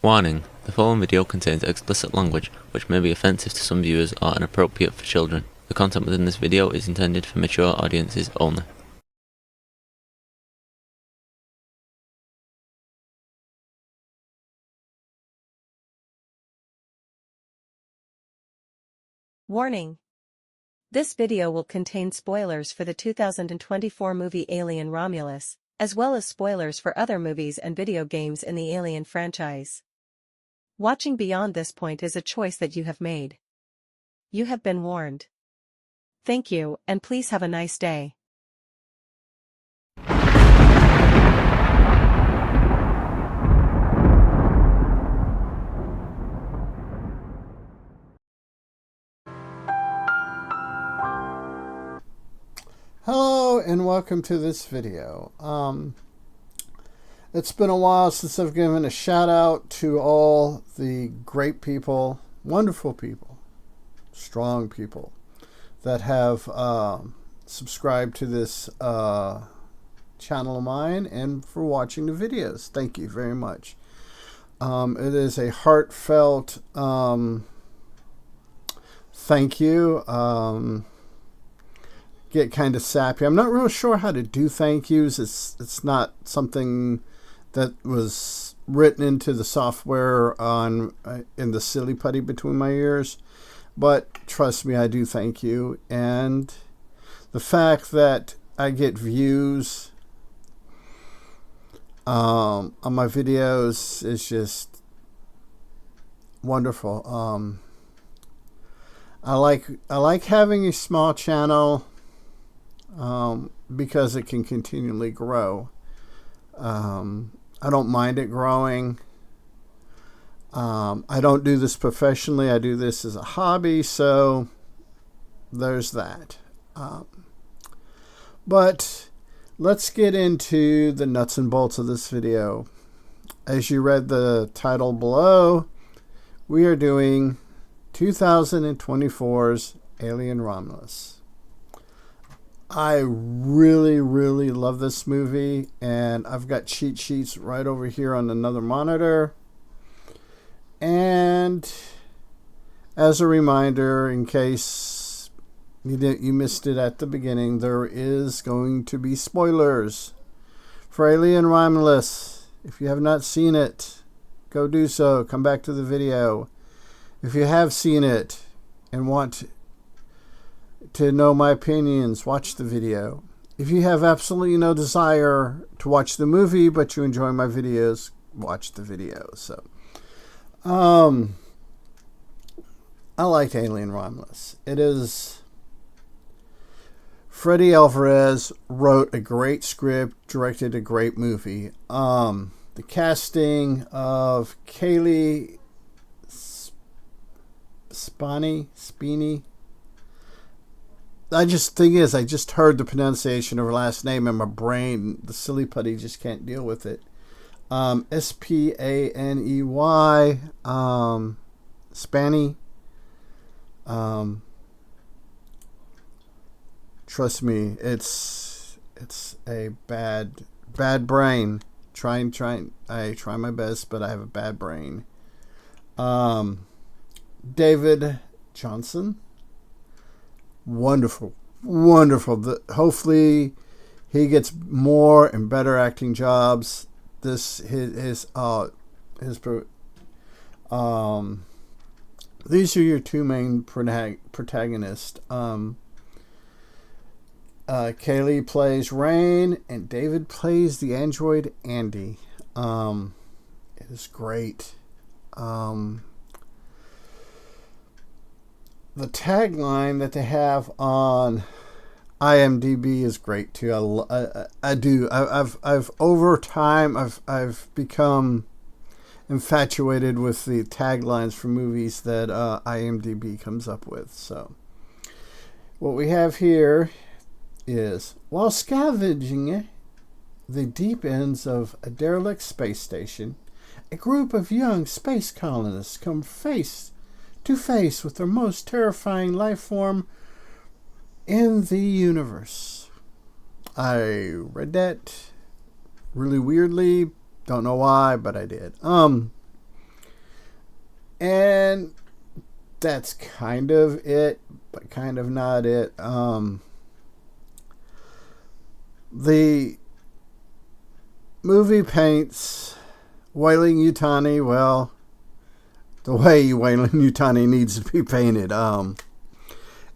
Warning: the following video contains explicit language which may be offensive to some viewers or inappropriate for children. The content within this video is intended for mature audiences only. Warning: this video will contain spoilers for the 2024 movie Alien Romulus, as well as spoilers for other movies and video games in the Alien franchise. Watching beyond this point is a choice that you have made. You have been warned. Thank you, and please have a nice day. Hello and welcome to this video. It's been a while since I've given a shout out to all the great people, wonderful people, strong people that have subscribed to this channel of mine and for watching the videos. Thank you very much. It is a heartfelt thank you. Get kind of sappy. I'm not real sure how to do thank yous. It's not something that was written into the software on in the silly putty between my ears, but trust me, I do thank you. And the fact that I get views on my videos is just wonderful. I like having a small channel because it can continually grow. I don't mind it growing. I don't do this professionally. I do this as a hobby, so there's that. But let's get into the nuts and bolts of this video. As you read the title below, we are doing 2024's Alien Romulus. I really love this movie, and I've got cheat sheets right over here on another monitor. And as a reminder, in case you missed it at the beginning, there is going to be spoilers for Alien Romulus. If you have not seen it, go do so. Come back to the video. If you have seen it and want to know my opinions, watch the video. If you have absolutely no desire to watch the movie, but you enjoy my videos, watch the video. So, I like Alien Romulus. It is... Freddy Alvarez wrote a great script, directed a great movie. The casting of Kaylee Spini. I just heard the pronunciation of her last name and my brain, the silly putty, just can't deal with it. S-P-A-N-E-Y, Spanny. Trust me, it's a bad brain. I try my best, but I have a bad brain. David Johnson. Wonderful. Hopefully he gets more and better acting jobs. These are your two main protagonists. Kaylee plays Rain and David plays the android Andy. It is great. The tagline that they have on IMDb is great too. I've over time I've become infatuated with the taglines for movies that IMDb comes up with. So what we have here is, while scavenging the deep ends of a derelict space station, a group of young space colonists come face to face with their most terrifying life form in the universe. I read that really weirdly. Don't know why, but I did. And that's kind of it, but kind of not it. The movie paints Weyland-Yutani, well, the way Weyland-Yutani needs to be painted,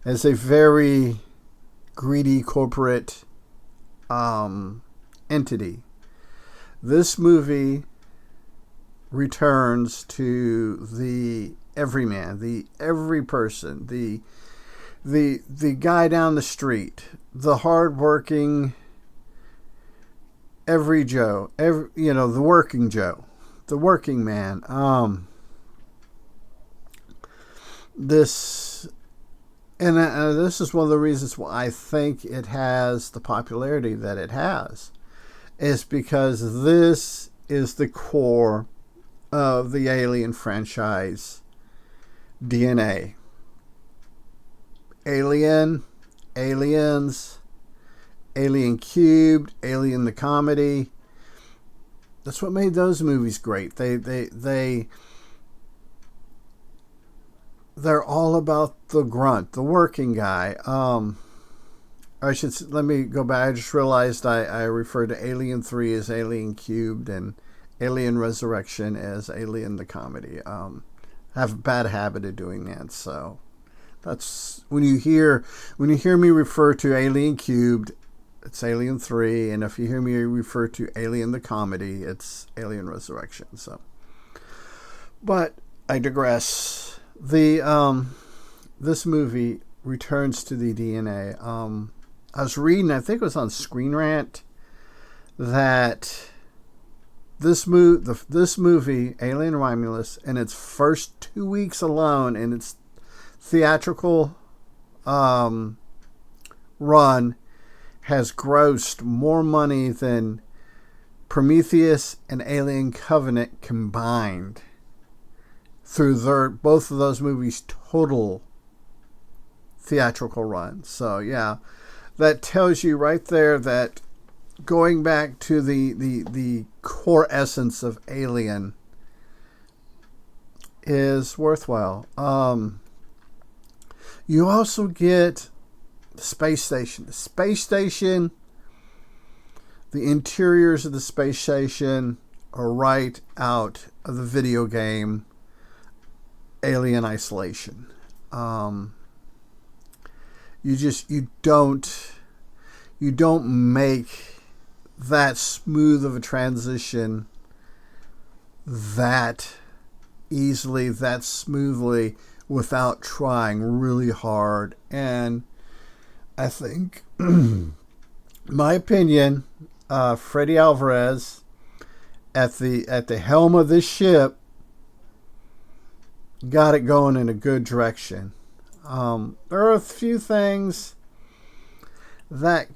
as a very greedy corporate entity. This movie returns to the everyman, the every person, the guy down the street, the hardworking the working Joe, the working man. This is one of the reasons why I think it has the popularity that it has, is because this is the core of the Alien franchise DNA. Alien, Aliens, Alien Cubed, Alien the Comedy. That's what made those movies great. They're all about the grunt, the working guy. Let me go back. I just realized I referred to Alien 3 as Alien Cubed and Alien Resurrection as Alien the Comedy. I have a bad habit of doing that, so that's when you hear me refer to Alien Cubed, it's Alien 3, and if you hear me refer to Alien the Comedy, it's Alien Resurrection. So, but I digress. This movie returns to the DNA. I was reading, I think it was on Screen Rant, that this movie, Alien Romulus, in its first 2 weeks alone, in its theatrical run, has grossed more money than Prometheus and Alien Covenant combined through both of those movies' total theatrical run. So yeah, that tells you right there that going back to the core essence of Alien is worthwhile. You also get the space station. The interiors of the space station are right out of the video game Alien Isolation. You don't make that smooth of a transition that easily, that smoothly, without trying really hard. And I think, my opinion, Freddy Alvarez at the helm of this ship got it going in a good direction. There are a few things that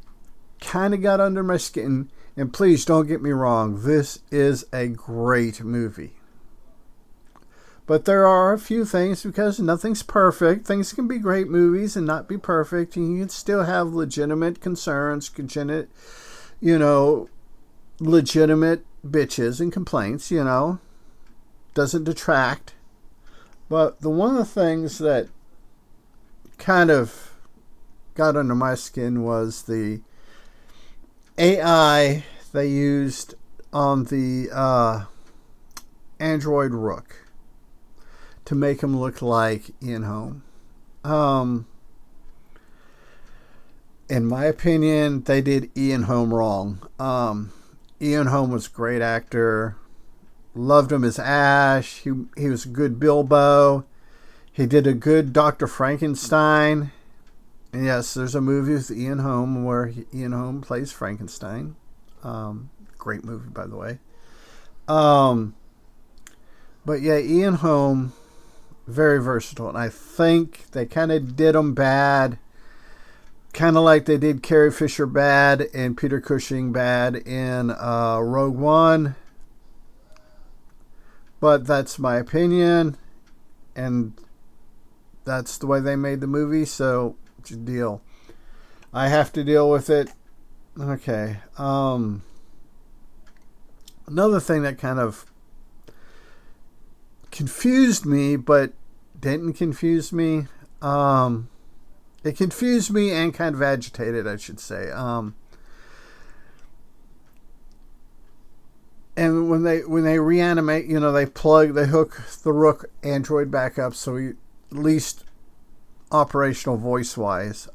kind of got under my skin, and please don't get me wrong, this is a great movie. But there are a few things, because nothing's perfect. Things can be great movies and not be perfect, and you can still have legitimate concerns, legitimate bitches and complaints, doesn't detract. But one of the things that kind of got under my skin was the AI they used on the android Rook to make him look like Ian Holm. In my opinion, they did Ian Holm wrong. Ian Holm was a great actor. Loved him as Ash. He was a good Bilbo. He did a good Dr. Frankenstein. And yes, there's a movie with Ian Holm where Ian Holm plays Frankenstein. Great movie, by the way. But yeah, Ian Holm, very versatile. And I think they kind of did him bad. Kind of like they did Carrie Fisher bad and Peter Cushing bad in Rogue One. But that's my opinion. And that's the way they made the movie. So, it's a deal. I have to deal with it. Okay. Another thing that kind of confused me, but didn't confuse me. It confused me and kind of agitated, I should say. And when they reanimate, they hook the Rook android back up, so he, at least operational voice wise.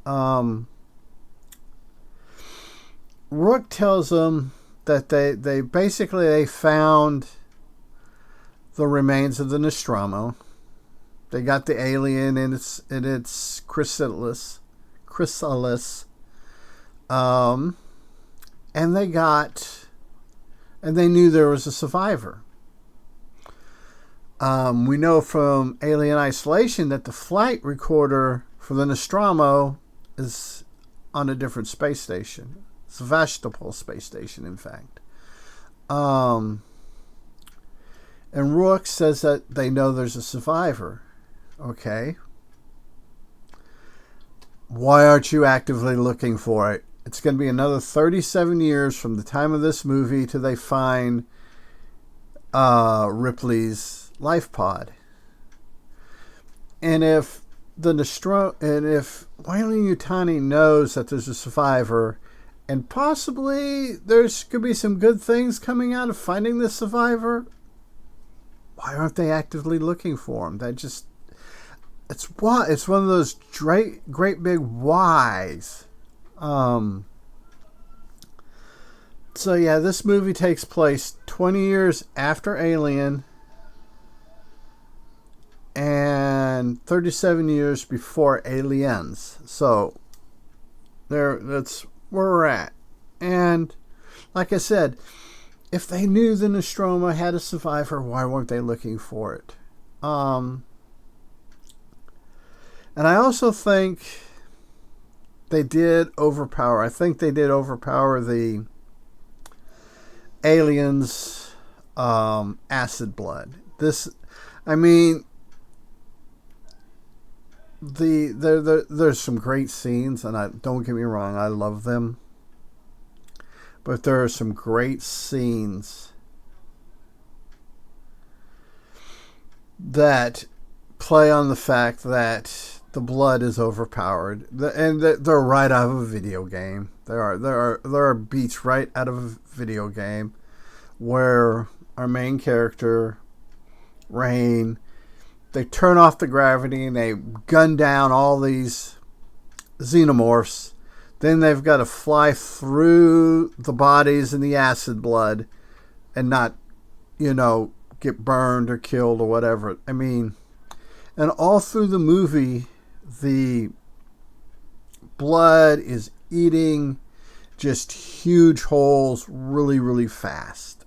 Rook tells them that they basically found the remains of the Nostromo. They got the alien in its chrysalis, and they knew there was a survivor. We know from Alien Isolation that the flight recorder for the Nostromo is on a different space station. Sevastopol space station, in fact. And Rook says that they know there's a survivor. Okay. Why aren't you actively looking for it? It's going to be another 37 years from the time of this movie till they find Ripley's life pod. And if Weyland Yutani knows that there's a survivor, and possibly could be some good things coming out of finding this survivor, why aren't they actively looking for him? It's one of those great big whys. So yeah, this movie takes place 20 years after Alien and 37 years before Aliens. So that's where we're at. And like I said, if they knew the Nostromo had a survivor, why weren't they looking for it? And I also think they did overpower. I think they did overpower the aliens' acid blood. There's some great scenes, and don't get me wrong, I love them. But there are some great scenes that play on the fact that the blood is overpowered, and they're right out of a video game. There are beats right out of a video game where our main character, Rain, they turn off the gravity and they gun down all these xenomorphs. Then they've got to fly through the bodies in the acid blood and not, get burned or killed or whatever. And all through the movie, the blood is eating just huge holes really, really fast.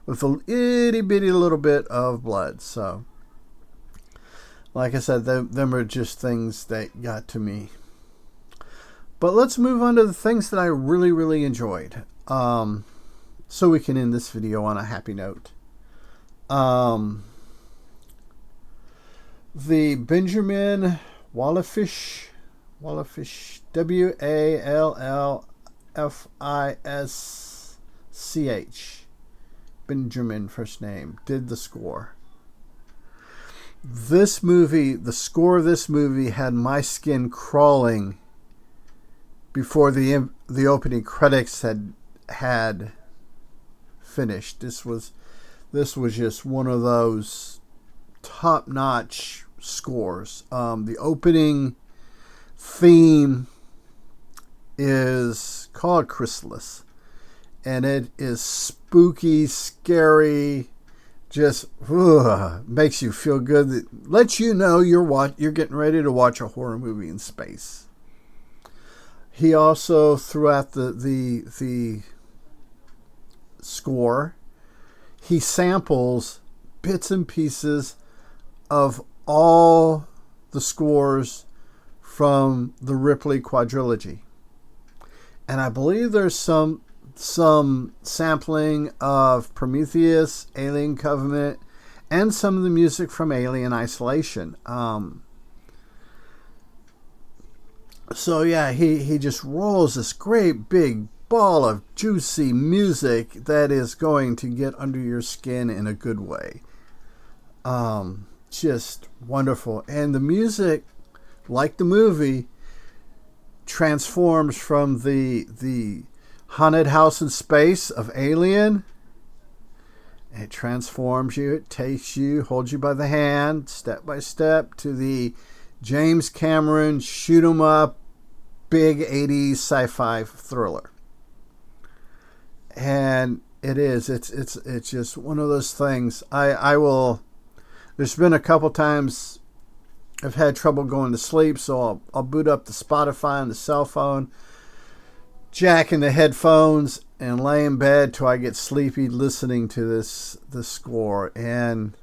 With a itty bitty little bit of blood. So, like I said, them are just things that got to me. But let's move on to the things that I really, really enjoyed. So we can end this video on a happy note. The Benjamin Wallfisch, Wallfisch, Benjamin first name, did the score. This movie, the score of this movie had my skin crawling before the opening credits had finished. This was just one of those top-notch scores. The opening theme is called Chrysalis, and it is spooky, scary, just makes you feel good. That lets you know you're getting ready to watch a horror movie in space. He also, throughout the score, he samples bits and pieces of all the scores from the Ripley quadrilogy. And I believe there's some sampling of Prometheus, Alien Covenant, and some of the music from Alien Isolation. So yeah, he just rolls this great big ball of juicy music that is going to get under your skin in a good way. Just wonderful. And the music, like the movie, transforms from the haunted house in space of Alien. It transforms you, it takes you, holds you by the hand, step by step, to the James Cameron shoot 'em up, big 80s sci-fi thriller. And it's just one of those things. I will, there's been a couple times I've had trouble going to sleep, so I'll boot up the Spotify on the cell phone, jack in the headphones, and lay in bed till I get sleepy listening to this score. And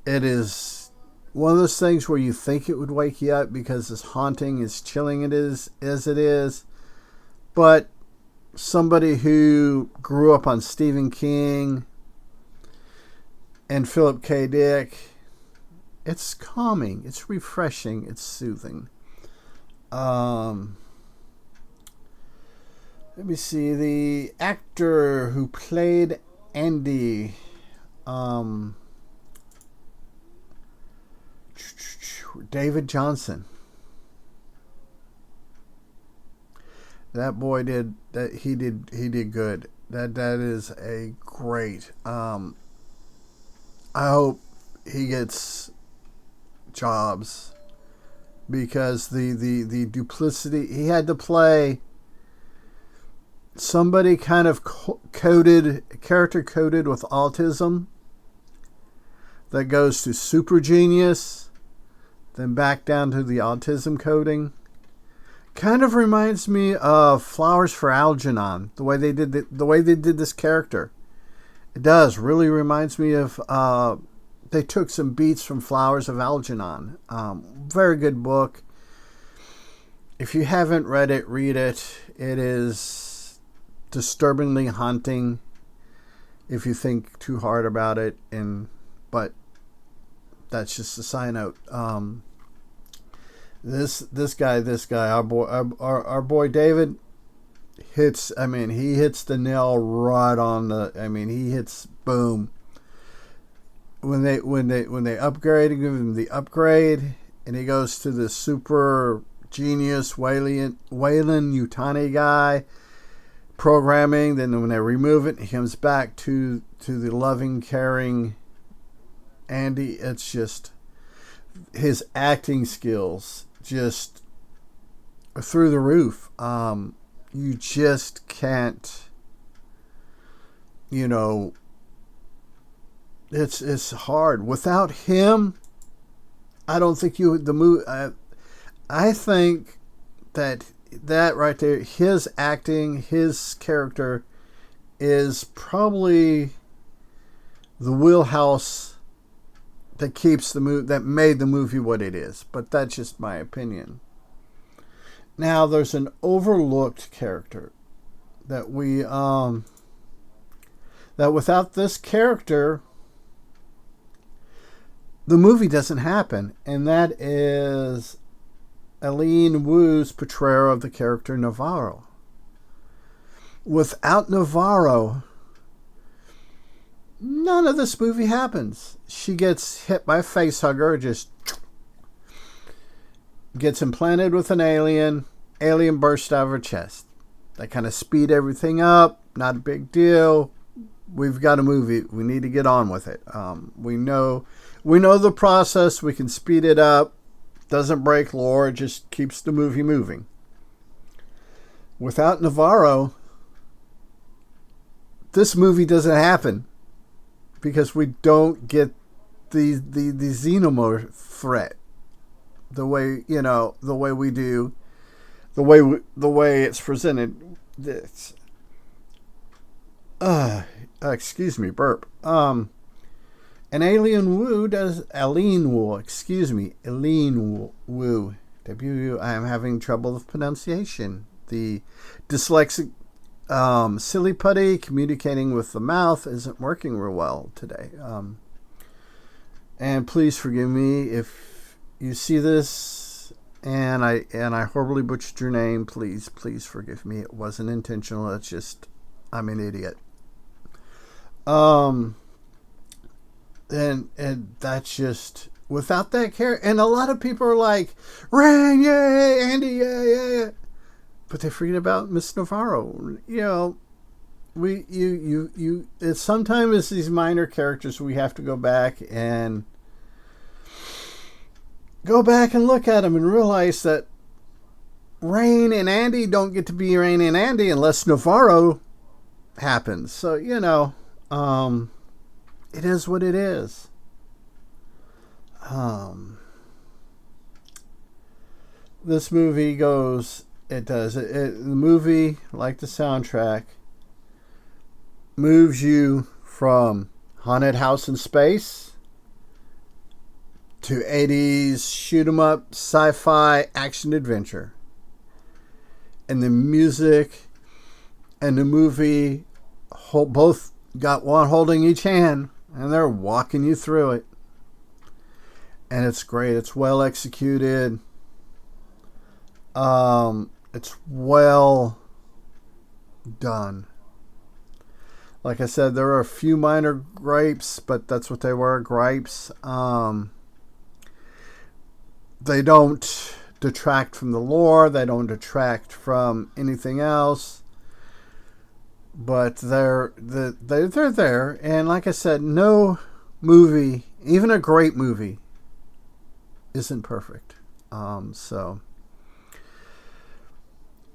it is one of those things where you think it would wake you up because as haunting, as chilling as it is. But somebody who grew up on Stephen King and Philip K. Dick, it's calming, it's refreshing, it's soothing. Let me see, the actor who played Andy, David Johnson. That boy did that. He did good. That is a great. I hope he gets jobs, because the duplicity he had to play. Somebody kind of character coded with autism that goes to super genius, then back down to the autism coding. Kind of reminds me of Flowers for Algernon, the way they did this character. It does. Really reminds me of, they took some beats from Flowers of Algernon. Very good book. If you haven't read it, read it. It is disturbingly haunting if you think too hard about it, but that's just a side note. This guy, our boy David hits. I mean, he hits the nail right on the. I mean, he hits boom. When they upgrade and give him the upgrade, and he goes to the super genius Wayland Yutani guy programming. Then when they remove it, he comes back to the loving, caring Andy. It's just his acting skills just through the roof. You just can't, it's hard. Without him, I don't think the movie. I think that right there, his acting, his character, is probably the wheelhouse that keeps the movie, that made the movie what it is. But that's just my opinion. Now, there's an overlooked character that that without this character, the movie doesn't happen, and that is Eileen Wu's portrayal of the character Navarro. Without Navarro, none of this movie happens. She gets hit by a facehugger, just gets implanted with an alien bursts out of her chest. They kind of speed everything up, not a big deal. We've got a movie, we need to get on with it. We know the process, we can speed it up, doesn't break lore, just keeps the movie moving. Without Navarro, this movie doesn't happen, because we don't get the xenomorph threat the way we do, the way it's presented. This excuse me, burp. And Eileen Wu. I am having trouble with pronunciation. The dyslexic, silly putty communicating with the mouth isn't working real well today. And please forgive me if you see this and I horribly butchered your name. Please forgive me. It wasn't intentional. It's just I'm an idiot. and that's just without that care. And a lot of people are like, Rain, yay, Andy, yeah, but they forget about Miss Navarro. You know, it's sometimes these minor characters we have to go back and look at them and realize that Rain and Andy don't get to be Rain and Andy unless Navarro happens. So, you know, it is what it is. This movie goes, the movie, like the soundtrack, moves you from haunted house in space to 80s shoot 'em up sci-fi action adventure. And the music and the movie both got one holding each hand, and they're walking you through it. And it's great. It's well executed. It's well done. Like I said, there are a few minor gripes, but that's what they were, gripes. They don't detract from the lore. They don't detract from anything else. But they're there. And like I said, no movie, even a great movie, isn't perfect. So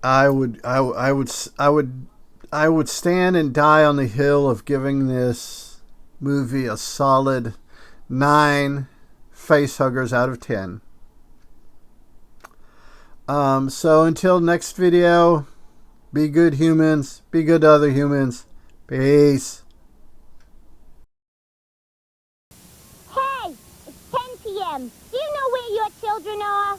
I would stand and die on the hill of giving this movie a solid 9 facehuggers out of 10. So until next video, be good humans, be good to other humans. Peace. Hey, it's 10 p.m. Do you know where your children are?